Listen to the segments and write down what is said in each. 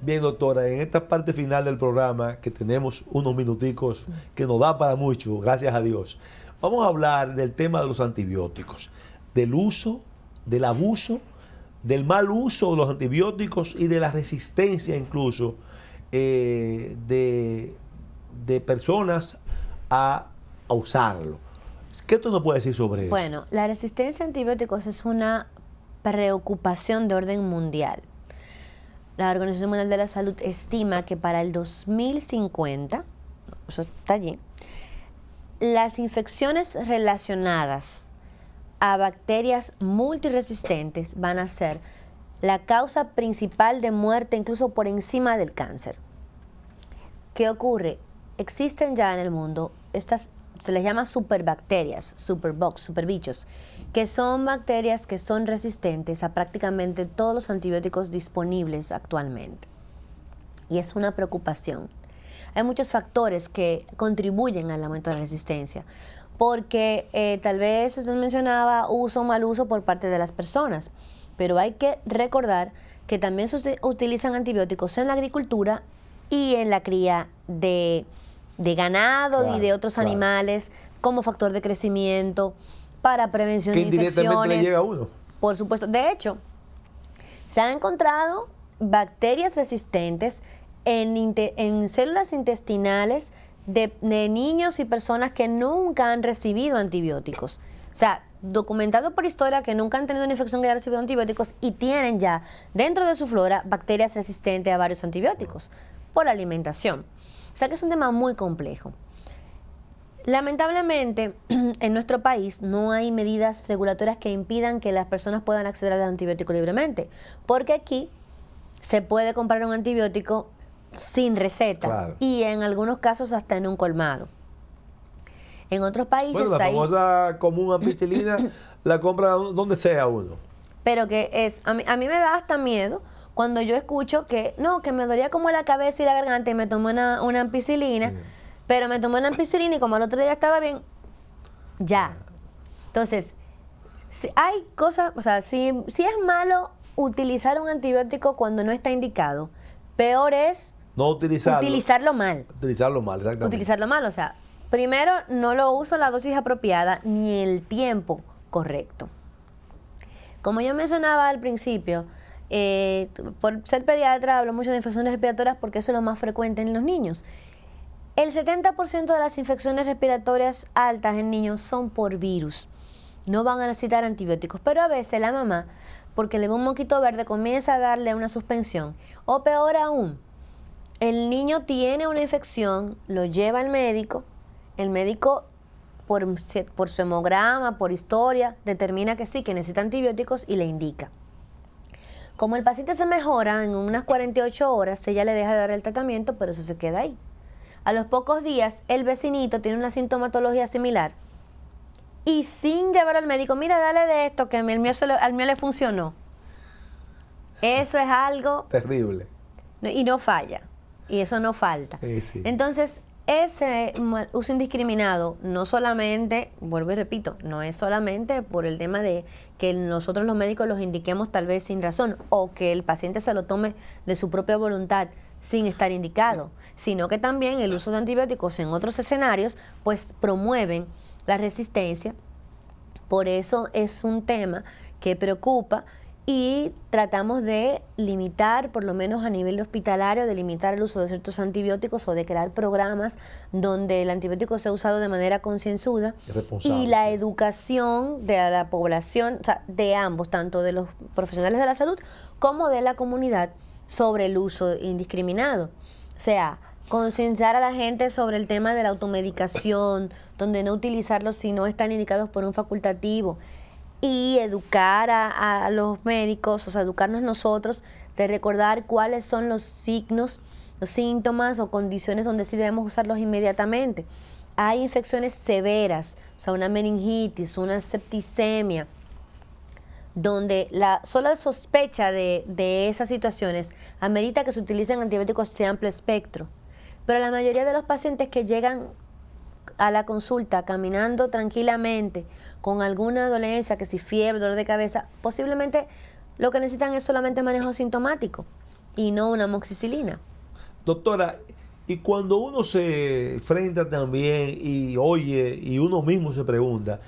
Bien, doctora, en esta parte final del programa, que tenemos unos minuticos que nos da para mucho, gracias a Dios, vamos a hablar del tema de los antibióticos, del uso, del abuso, del mal uso de los antibióticos y de la resistencia incluso de personas a usarlo. ¿Qué tú nos puedes decir sobre eso? Bueno, la resistencia a antibióticos es una preocupación de orden mundial. La Organización Mundial de la Salud estima que para el 2050, eso está allí, las infecciones relacionadas a bacterias multiresistentes van a ser la causa principal de muerte, incluso por encima del cáncer. ¿Qué ocurre? Existen ya en el mundo estas, se les llama superbacterias, superbugs, superbichos, que son bacterias que son resistentes a prácticamente todos los antibióticos disponibles actualmente. Y es una preocupación. Hay muchos factores que contribuyen al aumento de la resistencia, porque tal vez usted mencionaba uso o mal uso por parte de las personas, pero hay que recordar que también se utilizan antibióticos en la agricultura y en la cría de ganado y de otros animales como factor de crecimiento, para prevención de infecciones. Que indirectamente le llega a uno. Por supuesto. De hecho, se han encontrado bacterias resistentes en células intestinales de niños y personas que nunca han recibido antibióticos. O sea, documentado por historia que nunca han tenido una infección que haya recibido antibióticos y tienen ya dentro de su flora bacterias resistentes a varios antibióticos por alimentación. O sea que es un tema muy complejo. Lamentablemente, en nuestro país no hay medidas regulatorias que impidan que las personas puedan acceder al antibiótico libremente, porque aquí se puede comprar un antibiótico sin receta y en algunos casos hasta en un colmado. En otros países la famosa común ampicilina la compra donde sea uno. Pero que es, a mí me da hasta miedo cuando yo escucho que no, que me dolía como la cabeza y la garganta y me tomé una ampicilina. Pero me tomé una ampicilina y como al otro día estaba bien, ya. Entonces, si hay cosas, o sea, si es malo utilizar un antibiótico cuando no está indicado, peor es no utilizarlo mal. Utilizarlo mal, exactamente. Utilizarlo mal, o sea, primero no lo uso en la dosis apropiada ni el tiempo correcto. Como yo mencionaba al principio, por ser pediatra hablo mucho de infecciones respiratorias porque eso es lo más frecuente en los niños. El 70% de las infecciones respiratorias altas en niños son por virus. No van a necesitar antibióticos, pero a veces la mamá, porque le ve un moquito verde, comienza a darle una suspensión. O peor aún, el niño tiene una infección, lo lleva al médico, el médico por su hemograma, por historia, determina que sí, que necesita antibióticos y le indica. Como el paciente se mejora en unas 48 horas, ella le deja de dar el tratamiento, pero eso se queda ahí. A los pocos días, el vecinito tiene una sintomatología similar y sin llevar al médico, mira, dale de esto, que al mío le funcionó. Eso es algo terrible. Y no falla. Y eso no falta. Sí. Entonces, ese uso indiscriminado, no solamente, vuelvo y repito, no es solamente por el tema de que nosotros los médicos los indiquemos tal vez sin razón o que el paciente se lo tome de su propia voluntad sin estar indicado, sino que también el uso de antibióticos en otros escenarios pues promueven la resistencia. Por eso es un tema que preocupa y tratamos de limitar, por lo menos a nivel hospitalario, de limitar el uso de ciertos antibióticos o de crear programas donde el antibiótico sea usado de manera concienzuda y la educación de la población, o sea, de ambos, tanto de los profesionales de la salud como de la comunidad, sobre el uso indiscriminado. O sea, concienciar a la gente sobre el tema de la automedicación, donde no utilizarlos si no están indicados por un facultativo, y educar a los médicos, o sea, educarnos nosotros de recordar cuáles son los signos, los síntomas o condiciones donde sí debemos usarlos inmediatamente. Hay infecciones severas, o sea, una meningitis, una septicemia, donde la sola sospecha de esas situaciones amerita que se utilicen antibióticos de amplio espectro. Pero la mayoría de los pacientes que llegan a la consulta caminando tranquilamente, con alguna dolencia, que si fiebre, dolor de cabeza, posiblemente lo que necesitan es solamente manejo sintomático. y no una amoxicilina. Doctora, y cuando uno se enfrenta también y oye y uno mismo se pregunta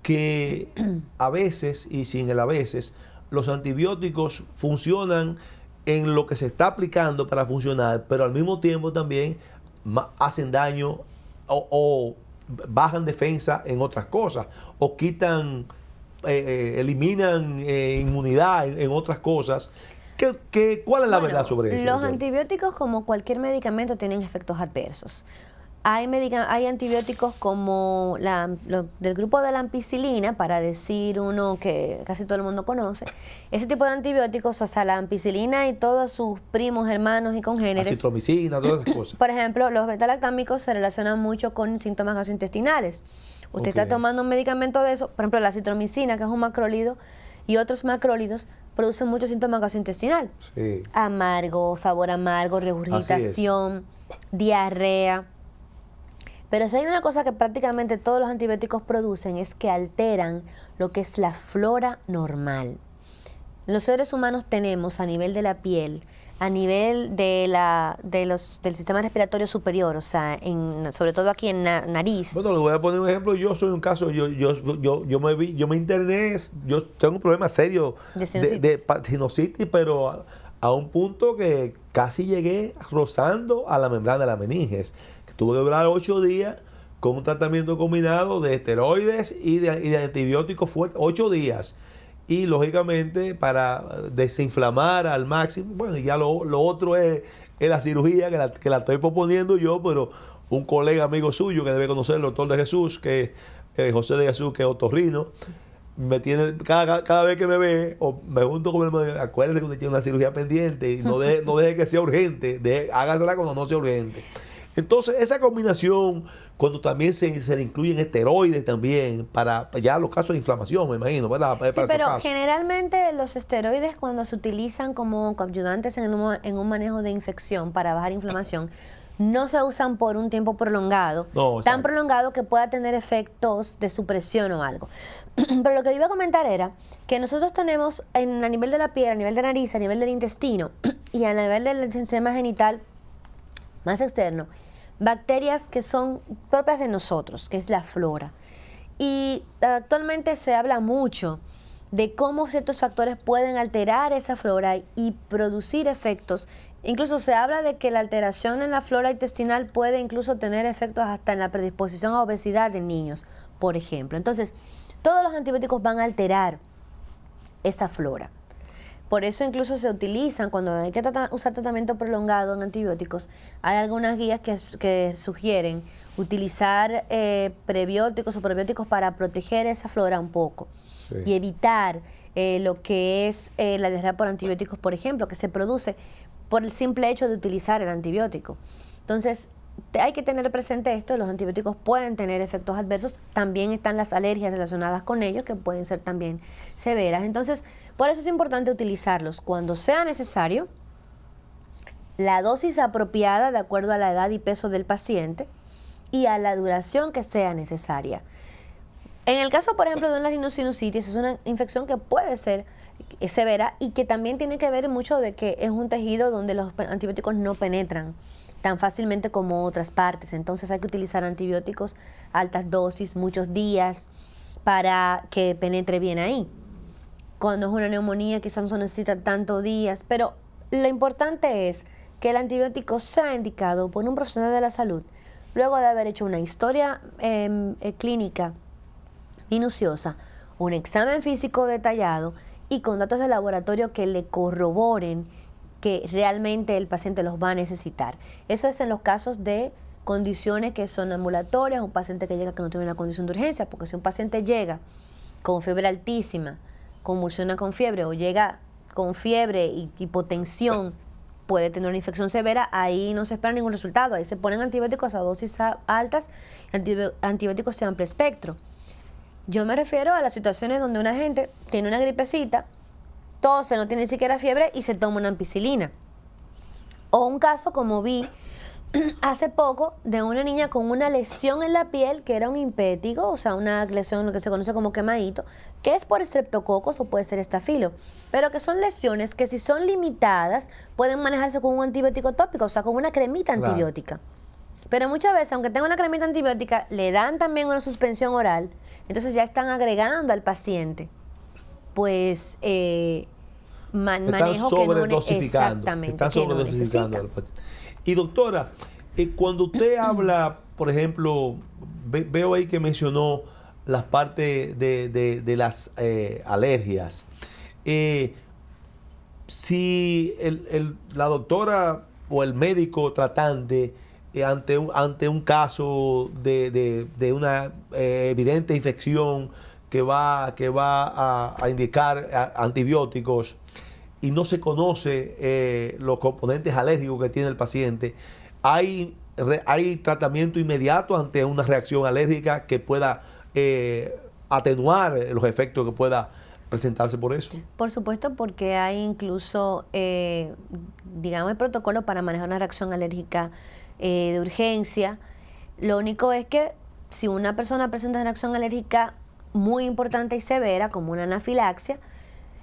que a veces, y sin el a veces, los antibióticos funcionan en lo que se está aplicando para funcionar, pero al mismo tiempo también hacen daño o bajan defensa en otras cosas, o quitan, eliminan inmunidad en otras cosas. ¿Cuál es la verdad sobre eso? Los doctor? antibióticos, como cualquier medicamento, tienen efectos adversos. Hay antibióticos como del grupo de la ampicilina, para decir uno que casi todo el mundo conoce. Ese tipo de antibióticos, o sea, la ampicilina y todos sus primos, hermanos y congéneres. Acitromicina, todas esas cosas. Por ejemplo, los betalactámicos se relacionan mucho con síntomas gastrointestinales. Usted está tomando un medicamento de eso, por ejemplo, la acitromicina, que es un macrólido, y otros macrólidos producen mucho síntoma gastrointestinal. Sí. Amargo, sabor amargo, regurgitación, diarrea. Pero si hay una cosa que prácticamente todos los antibióticos producen, es que alteran lo que es la flora normal. Los seres humanos tenemos a nivel de la piel, a nivel del sistema respiratorio superior, o sea, sobre todo aquí en nariz. Bueno, le voy a poner un ejemplo. Yo soy un caso, yo me interné, yo tengo un problema serio de sinusitis, pero a un punto que casi llegué rozando a la membrana de la meninges. Tuve que durar 8 días con un tratamiento combinado de esteroides y de antibióticos fuertes, 8 días. Y lógicamente para desinflamar al máximo, bueno, y ya lo otro es la cirugía que la estoy proponiendo yo, pero un colega amigo suyo que debe conocer, el doctor de Jesús, que José de Jesús, que es otorrino, me tiene, cada vez que me ve, o me junto con él, acuérdate que usted tiene una cirugía pendiente y no deje que sea urgente, hágasela cuando no sea urgente. Entonces, esa combinación, cuando también se le incluyen esteroides también, para ya los casos de inflamación, me imagino, ¿verdad? Sí, pero generalmente los esteroides, cuando se utilizan como coadyuvantes en un manejo de infección para bajar inflamación, no se usan por un tiempo prolongado, tan prolongado que pueda tener efectos de supresión o algo. Pero lo que iba a comentar era que nosotros tenemos a nivel de la piel, a nivel de la nariz, a nivel del intestino y a nivel del sistema genital más externo, bacterias que son propias de nosotros, que es la flora. Y actualmente se habla mucho de cómo ciertos factores pueden alterar esa flora y producir efectos. Incluso se habla de que la alteración en la flora intestinal puede incluso tener efectos hasta en la predisposición a obesidad en niños, por ejemplo. Entonces, todos los antibióticos van a alterar esa flora. Por eso incluso se utilizan, cuando hay que usar tratamiento prolongado en antibióticos, hay algunas guías que sugieren utilizar prebióticos o probióticos para proteger esa flora un poco y evitar lo que es la diarrea por antibióticos, por ejemplo, que se produce por el simple hecho de utilizar el antibiótico. Entonces, hay que tener presente esto, los antibióticos pueden tener efectos adversos, también están las alergias relacionadas con ellos, que pueden ser también severas. Entonces, por eso es importante utilizarlos cuando sea necesario, la dosis apropiada de acuerdo a la edad y peso del paciente y a la duración que sea necesaria. En el caso, por ejemplo, de una rhinosinusitis, es una infección que puede ser severa y que también tiene que ver mucho de que es un tejido donde los antibióticos no penetran tan fácilmente como otras partes. Entonces hay que utilizar antibióticos, altas dosis, muchos días, para que penetre bien ahí. Cuando es una neumonía quizás no se necesita tantos días, pero lo importante es que el antibiótico sea indicado por un profesional de la salud luego de haber hecho una historia clínica minuciosa, un examen físico detallado y con datos de laboratorio que le corroboren que realmente el paciente los va a necesitar. Eso es en los casos de condiciones que son ambulatorias, un paciente que llega que no tiene una condición de urgencia, porque si un paciente llega con fiebre altísima, convulsiona con fiebre o llega con fiebre y hipotensión, puede tener una infección severa, ahí no se espera ningún resultado, ahí se ponen antibióticos a dosis altas, antibióticos de amplio espectro. Yo me refiero a las situaciones donde una gente tiene una gripecita, tose, no tiene ni siquiera fiebre y se toma una ampicilina. O un caso como vi hace poco de una niña con una lesión en la piel que era un impétigo, o sea, una lesión lo que se conoce como quemadito, que es por estreptococos o puede ser estafilo, pero que son lesiones que si son limitadas pueden manejarse con un antibiótico tópico, o sea, con una cremita Claro. antibiótica. Pero muchas veces, aunque tenga una cremita antibiótica, le dan también una suspensión oral, entonces ya están agregando al paciente, pues, manejo que no exactamente, están que no sobredosificando al necesita. paciente. Y doctora, cuando usted habla, por ejemplo, veo ahí que mencionó las partes de las alergias. Si la doctora o el médico tratante ante un caso de una evidente infección que va a indicar antibióticos y no se conoce los componentes alérgicos que tiene el paciente, hay tratamiento inmediato ante una reacción alérgica que pueda atenuar los efectos que pueda presentarse por eso. Por supuesto, porque hay incluso, digamos, el protocolo para manejar una reacción alérgica de urgencia. Lo único es que si una persona presenta una reacción alérgica muy importante y severa, como una anafilaxia,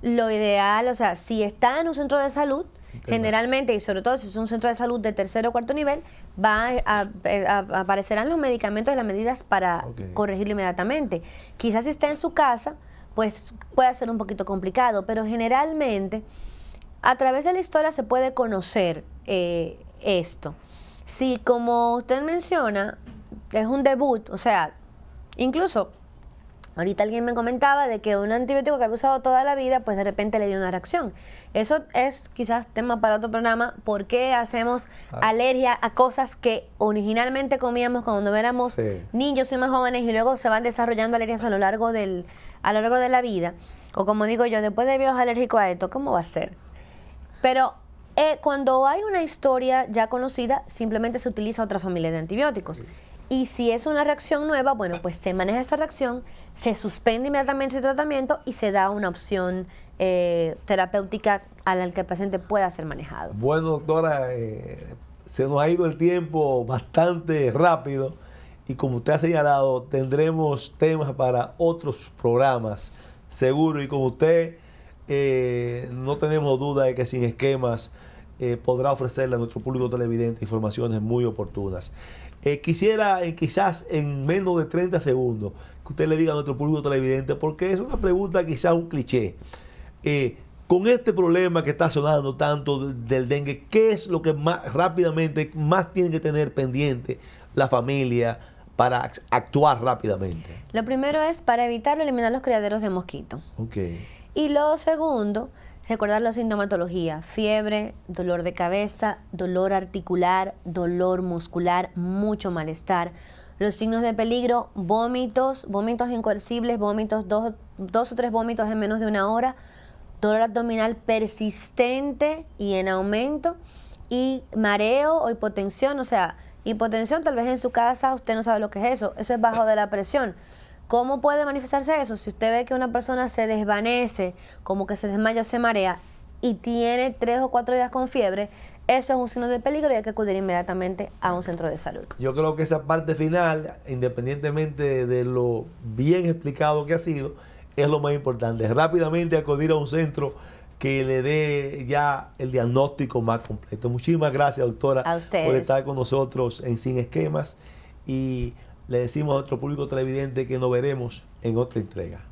lo ideal, o sea, si está en un centro de salud, generalmente, y sobre todo si es un centro de salud de tercero o cuarto nivel, aparecerán los medicamentos y las medidas para corregirlo inmediatamente. Quizás si está en su casa, pues puede ser un poquito complicado, pero generalmente a través de la historia se puede conocer esto. Si, como usted menciona, es un debut, o sea, incluso ahorita alguien me comentaba de que un antibiótico que había usado toda la vida, pues de repente le dio una reacción. Eso es quizás tema para otro programa. ¿Por qué hacemos alergia a cosas que originalmente comíamos cuando éramos niños y más jóvenes y luego se van desarrollando alergias a lo largo de la vida? O como digo yo, después de viejo alérgico a esto, ¿cómo va a ser? Pero cuando hay una historia ya conocida, simplemente se utiliza otra familia de antibióticos. Y si es una reacción nueva, bueno, pues se maneja esa reacción, se suspende inmediatamente ese tratamiento y se da una opción terapéutica a la que el paciente pueda ser manejado. Bueno, doctora, se nos ha ido el tiempo bastante rápido y como usted ha señalado, tendremos temas para otros programas, seguro, y con usted no tenemos duda de que Sin Esquemas podrá ofrecerle a nuestro público televidente informaciones muy oportunas. Quisiera quizás en menos de 30 segundos que usted le diga a nuestro público televidente, porque es una pregunta quizás un cliché. Con este problema que está sonando tanto del dengue, ¿qué es lo que más rápidamente más tiene que tener pendiente la familia para actuar rápidamente? Lo primero es, para evitarlo, eliminar los criaderos de mosquito. Y lo segundo, recordar la sintomatología: fiebre, dolor de cabeza, dolor articular, dolor muscular, mucho malestar. Los signos de peligro: vómitos incoercibles, vómitos, dos o tres vómitos en menos de una hora, dolor abdominal persistente y en aumento, y mareo o hipotensión. O sea, hipotensión tal vez en su casa usted no sabe lo que es eso es bajo de la presión. ¿Cómo puede manifestarse eso? Si usted ve que una persona se desvanece, como que se desmaya o se marea, y tiene 3 o 4 días con fiebre, eso es un signo de peligro y hay que acudir inmediatamente a un centro de salud. Yo creo que esa parte final, independientemente de lo bien explicado que ha sido, es lo más importante. Rápidamente acudir a un centro que le dé ya el diagnóstico más completo. Muchísimas gracias, doctora, a ustedes por estar con nosotros en Sin Esquemas, y le decimos a nuestro público televidente que nos veremos en otra entrega.